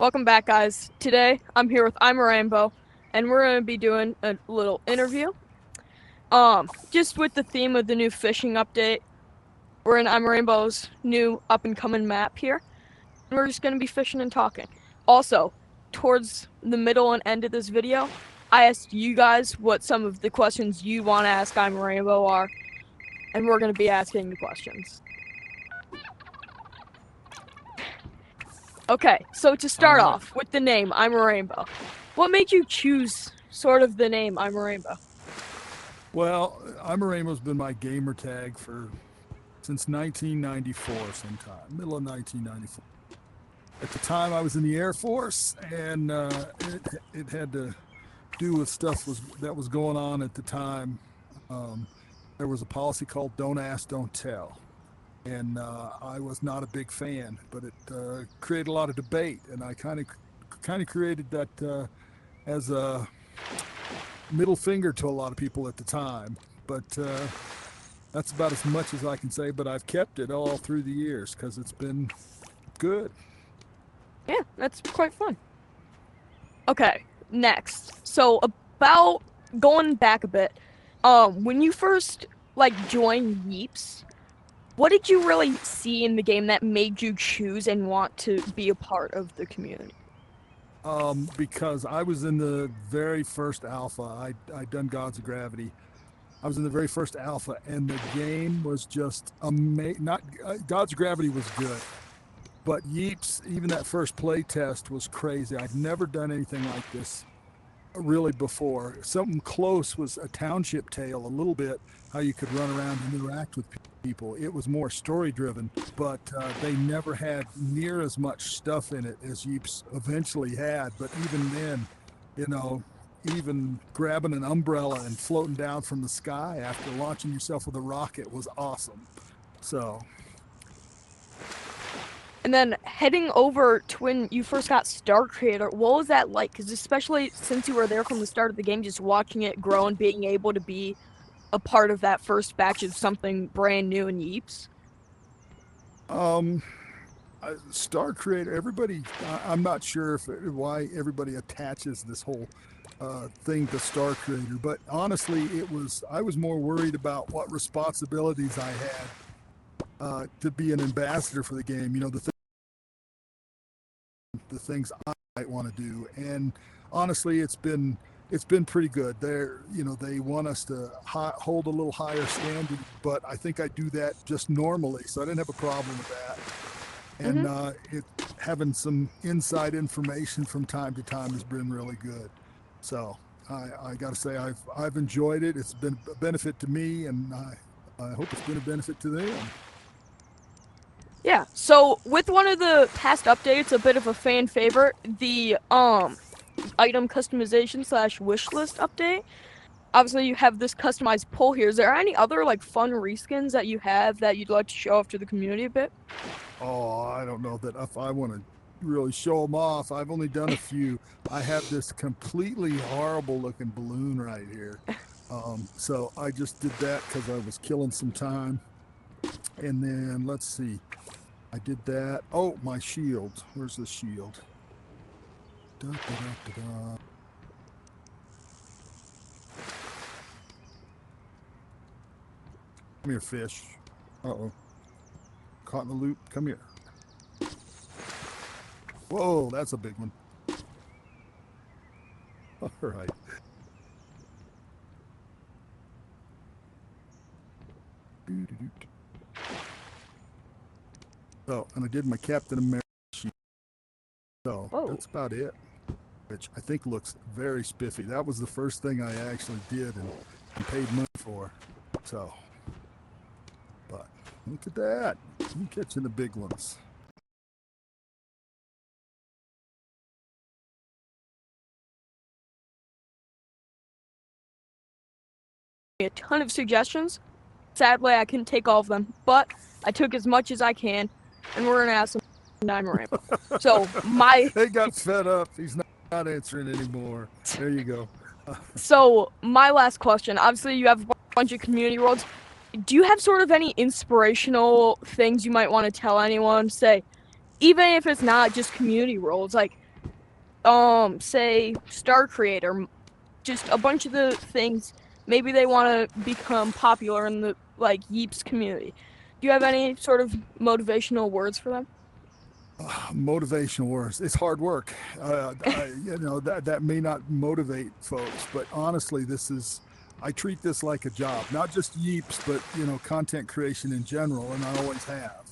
Welcome back, guys. Today, I'm here with ImaRainbow, and we're going to be doing a little interview. Just with the theme of the new fishing update. We're in ImaRainbow's new up-and-coming map here, and we're just going to be fishing and talking. Also, towards the middle and end of this video, I asked you guys what some of the questions you want to ask ImaRainbow are, and we're going to be asking the questions. Okay, so to start off with the name ImaRainbow, what made you choose sort of the name ImaRainbow? Well, ImaRainbow's been my gamer tag since 1994 sometime, middle of 1994. At the time, I was in the Air Force, and it had to do with stuff that was going on at the time. There was a policy called "Don't Ask, Don't Tell," and I was not a big fan, but it created a lot of debate, and I kind of created that as a middle finger to a lot of people at the time. But that's about as much as I can say. But I've kept it all through the years because it's been good. Yeah, that's quite fun. Okay, next. So about going back a bit, when you first joined Yeeps, what did you really see in the game that made you choose and want to be a part of the community? Because I was in the very first alpha. I'd done Gods of Gravity. I was in the very first alpha, and the game was just amazing. Not Gods of Gravity was good, but Yeeps, even that first play test was crazy. I'd never done anything like this really before. Something close was a Township Tale, a little bit, how you could run around and interact with people. It was more story driven, but they never had near as much stuff in it as Yeeps eventually had. But even then, you know, even grabbing an umbrella and floating down from the sky after launching yourself with a rocket was awesome. So And then heading over to when you first got Star Creator, what was that like? Because especially since you were there from the start of the game, just watching it grow and being able to be a part of that first batch of something brand new in Yeeps. um, Star Creator, everybody, I'm not sure why everybody attaches this whole thing to Star Creator, but honestly, I was more worried about what responsibilities I had to be an ambassador for the game. You know, the things I might want to do, and honestly, it's been pretty good. They want us to hold a little higher standard, but I think I do that just normally, so I didn't have a problem with that. And Mm-hmm. having some inside information from time to time has been really good. So I got to say I've enjoyed it. It's been a benefit to me, and I hope it's been a benefit to them. Yeah. So with one of the past updates, a bit of a fan favorite, the item customization slash wish list update. Obviously, you have this customized pull here. Is there any other fun reskins that you have that you'd like to show off to the community a bit? Oh, I don't know that if I want to really show them off. I've only done a few. I have this completely horrible looking balloon right here. So I just did that because I was killing some time. And then let's see. I did that. Oh, my shield. Where's the shield? Da, da, da, da, da. Come here, fish. Uh-oh. Caught in the loop. Come here. Whoa, that's a big one. All right. So, and I did my Captain America shield. So Whoa. that's about it. Which I think looks very spiffy. That was the first thing I actually did and paid money for. So, but look at that. I'm catching the big ones. A ton of suggestions. Sadly, I couldn't take all of them, but I took as much as I can, and we're gonna ask some Diamond Rainbow. So my They got fed up. He's not answering anymore. There you go. my last question. Obviously, you have a bunch of community worlds. Do you have sort of any inspirational things you might want to tell anyone? Say, even if it's not just community worlds, like say star creator, just a bunch of the things. Maybe they want to become popular in the like Yeeps community. Do you have any sort of motivational words for them? Motivational words. It's hard work. That may not motivate folks, but honestly, this is. I treat this like a job, not just Yeeps, but content creation in general, and I always have.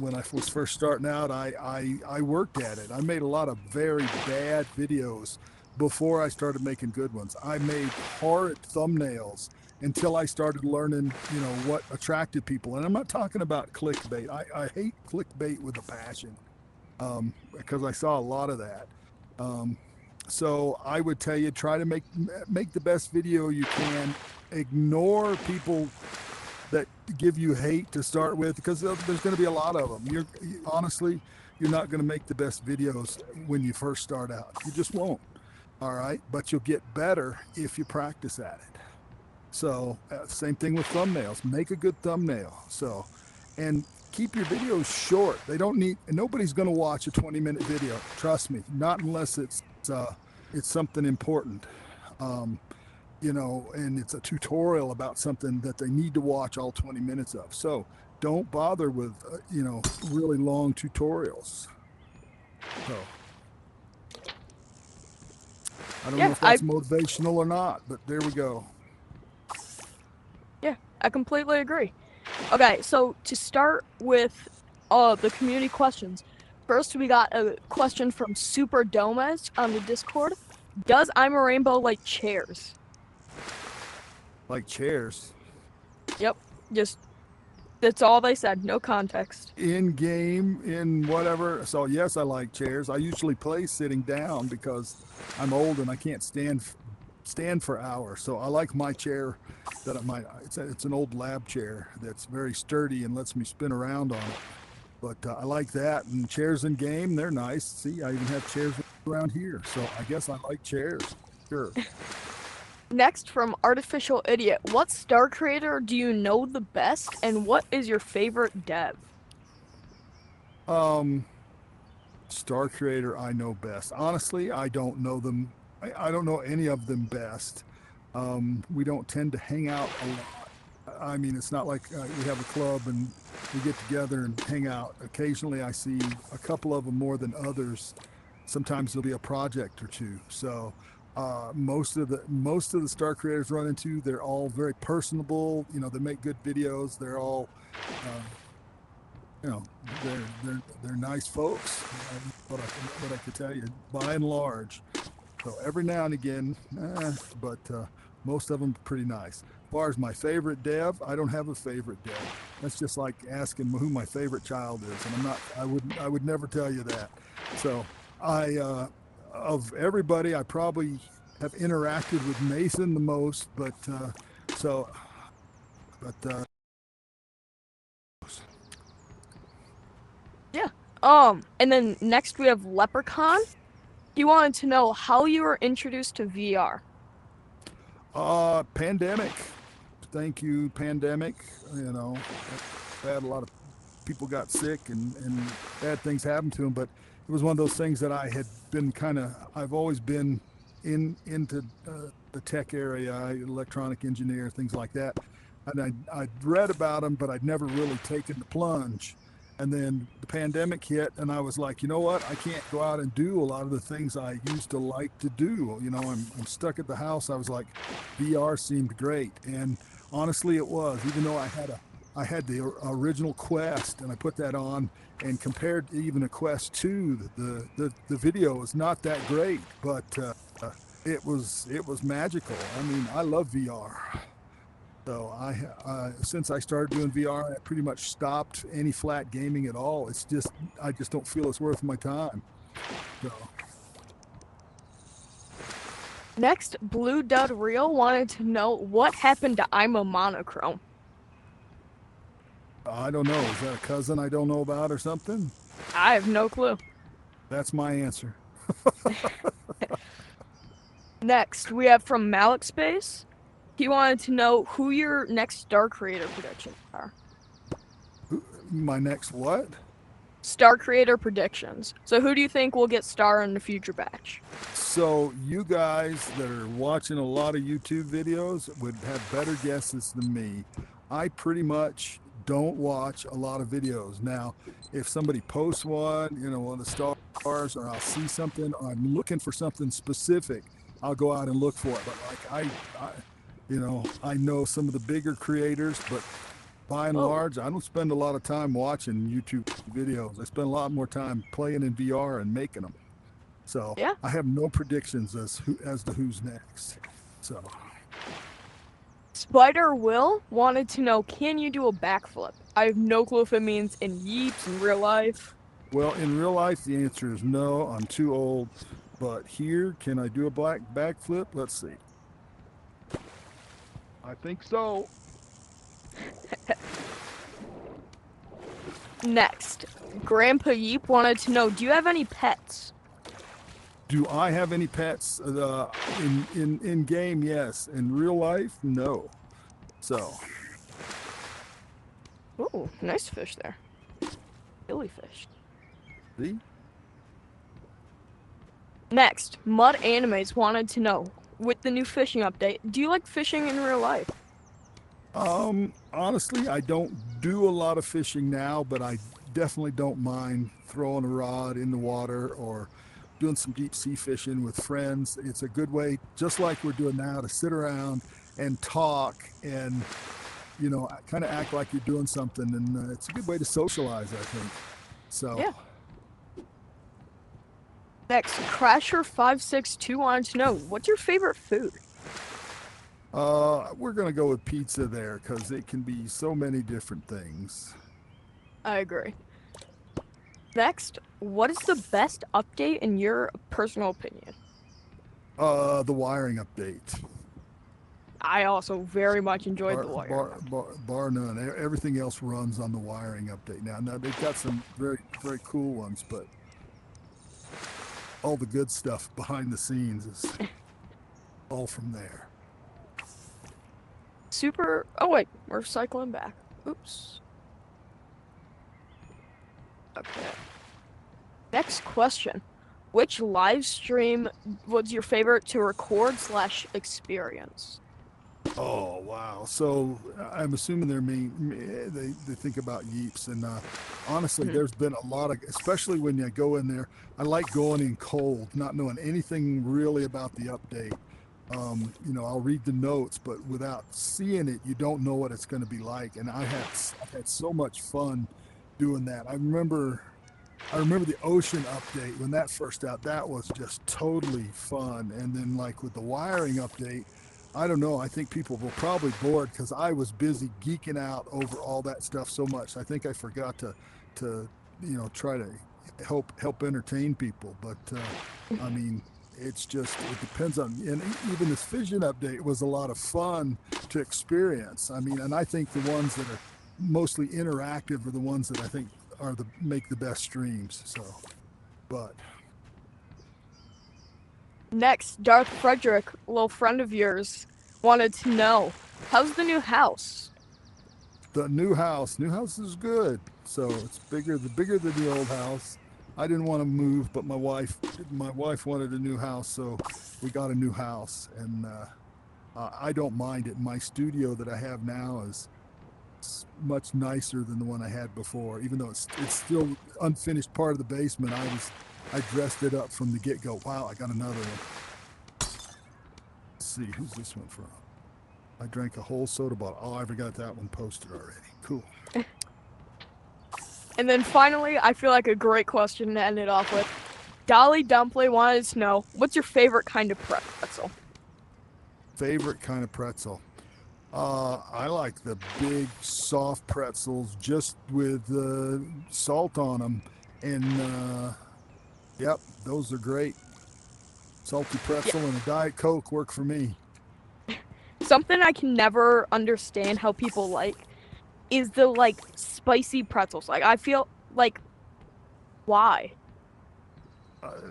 When I was first starting out, I worked at it. I made a lot of very bad videos before I started making good ones. I made horrid thumbnails until I started learning, what attracted people. And I'm not talking about clickbait. I hate clickbait with a passion, because I saw a lot of that. Um, so I would tell you, try to make the best video you can. Ignore people that give you hate to start with, because there's going to be a lot of them. Honestly, you're not going to make the best videos when you first start out. You just won't. All right, but you'll get better if you practice at it. So same thing with thumbnails. Make a good thumbnail. And keep your videos short. They don't need. Nobody's going to watch a 20-minute video. Trust me, not unless it's something important. Um, and it's a tutorial about something that they need to watch all 20 minutes of. So don't bother with, really long tutorials. So I don't know Yeah, if that's motivational or not, but there we go. yeah, I completely agree. Okay, so to start with the community questions. First, we got a question from Super Domez on the Discord. Does ImaRainbow like chairs? Like chairs. Yep, just that's all they said. No context. In game, in whatever. So yes, I like chairs. I usually play sitting down because I'm old and I can't stand for hours. So I like my chair that it's an old lab chair that's very sturdy and lets me spin around on it. But I like that. And chairs in game, they're nice. See, I even have chairs around here. So I guess I like chairs. Sure. Next, from Artificial Idiot, what star creator do you know the best, and what is your favorite dev? Um, Star creator I know best. Honestly, I don't know them. I don't know any of them best. We don't tend to hang out a lot. I mean, it's not like we have a club and we get together and hang out. Occasionally, I see a couple of them more than others. Sometimes there'll be a project or two. So most of the star creators run into, they're all very personable. They make good videos. They're all uh, you know, they're nice folks. What I could tell you, by and large. So every now and again, but most of them are pretty nice. As far as my favorite dev, I don't have a favorite dev. That's just like asking who my favorite child is, and I'm not. I would never tell you that. So of everybody, I probably have interacted with Mason the most, so, but Yeah. And then next we have Leprechaun. He wanted to know how you were introduced to VR. Pandemic. Thank you, pandemic. Had a lot of people got sick and bad things happened to them, but it was one of those things that I had been I've always been into the tech area, electronic engineer, things like that. And I'd read about them, but I'd never really taken the plunge. And then the pandemic hit, and I was like, you know what? I can't go out and do a lot of the things I used to like to do. I'm stuck at the house. I was like, VR seemed great, and honestly, it was. Even though I had the original Quest, and I put that on, and compared to even a Quest 2, the video is not that great, but it was magical. I mean, I love VR. So since I started doing VR, I pretty much stopped any flat gaming at all. I just don't feel it's worth my time. So Next, Blue Dud Real wanted to know what happened to I'm a Monochrome. I don't know. Is that a cousin I don't know about or something? I have no clue. That's my answer. Next, we have from Malik Space. He wanted to know who your next star creator predictions are. My next what? Star creator predictions. So who do you think will get star in the future batch? So you guys that are watching a lot of YouTube videos would have better guesses than me. I pretty much don't watch a lot of videos. Now, if somebody posts one, one of the stars, or I'll see something, or I'm looking for something specific, I'll go out and look for it. But like I know some of the bigger creators, but by and Oh, large, I don't spend a lot of time watching YouTube videos. I spend a lot more time playing in VR and making them. So yeah. I have no predictions as to who's next. So Spider Will wanted to know, can you do a backflip? I have no clue if it means in Yeeps in real life. well, in real life, the answer is no. I'm too old. But here, can I do a black backflip? Let's see. I think so. Next, Grandpa Yeep wanted to know, do you have any pets? Do I have any pets? In game, yes. In real life, no. So Ooh, nice fish there. Billy fish. see. Next, Mud Animes wanted to know, with the new fishing update, do you like fishing in real life? Honestly, I don't do a lot of fishing now, but I definitely don't mind throwing a rod in the water or doing some deep sea fishing with friends. It's a good way, just like we're doing now, to sit around and talk and, kind of act like you're doing something. And it's a good way to socialize, I think. So, Yeah. Next, Crasher562 wanted to know, what's your favorite food? we're going to go with pizza there because it can be so many different things. I agree. Next, what is the best update in your personal opinion? The wiring update. I also very much enjoyed Bar, the wiring bar, update. bar, bar none. Everything else runs on the wiring update now. Now they've got some very, very cool ones, but all the good stuff behind the scenes is all from there. Super. Oh, wait, we're cycling back. Oops. Okay. Next question. Which live stream was your favorite to record / experience? Oh wow! So I'm assuming they think about Yeeps, and honestly, Mhm. there's been a lot of, especially when you go in there. I like going in cold, not knowing anything really about the update. I'll read the notes, but without seeing it, you don't know what it's going to be like. And I've had so much fun doing that. I remember the ocean update when that first out. That was just totally fun. And then like with the wiring update, I don't know. I think people were probably bored because I was busy geeking out over all that stuff so much. I think I forgot to try to help entertain people. But I mean, it depends on, and even this vision update was a lot of fun to experience. I mean, and I think the ones that are mostly interactive are the ones that I think are the make the best streams. So, but Next, Darth Frederick, a little friend of yours, wanted to know, how's the new house? the new house is good. So it's bigger than the old house. I didn't want to move, but my wife wanted a new house, so we got a new house, and I don't mind it. My studio that I have now is much nicer than the one I had before, even though it's still unfinished part of the basement. I dressed it up from the get go. Wow, I got another one. Let's see, who's this one from? I drank a whole soda bottle. Oh, I forgot that one posted already. Cool. And then finally, I feel like a great question to end it off with. Dolly Dumpling wanted to know, what's your favorite kind of pretzel? Favorite kind of pretzel? I like the big soft pretzels just with salt on them, and yep, those are great. Salty Yeah. pretzel and a Diet Coke work for me. Something I can never understand how people like is the spicy pretzels. Like I feel like why?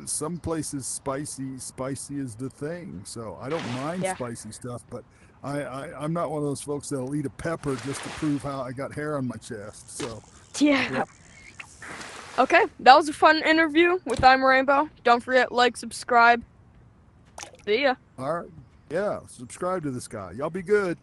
Some places spicy is the thing, so I don't mind Yeah. spicy stuff, but I'm not one of those folks that'll eat a pepper just to prove how I got hair on my chest. So Yeah. yep. Okay, that was a fun interview with ImaRainbow. Don't forget, like, subscribe. See ya. All right. Yeah. Subscribe to this guy. Y'all be good.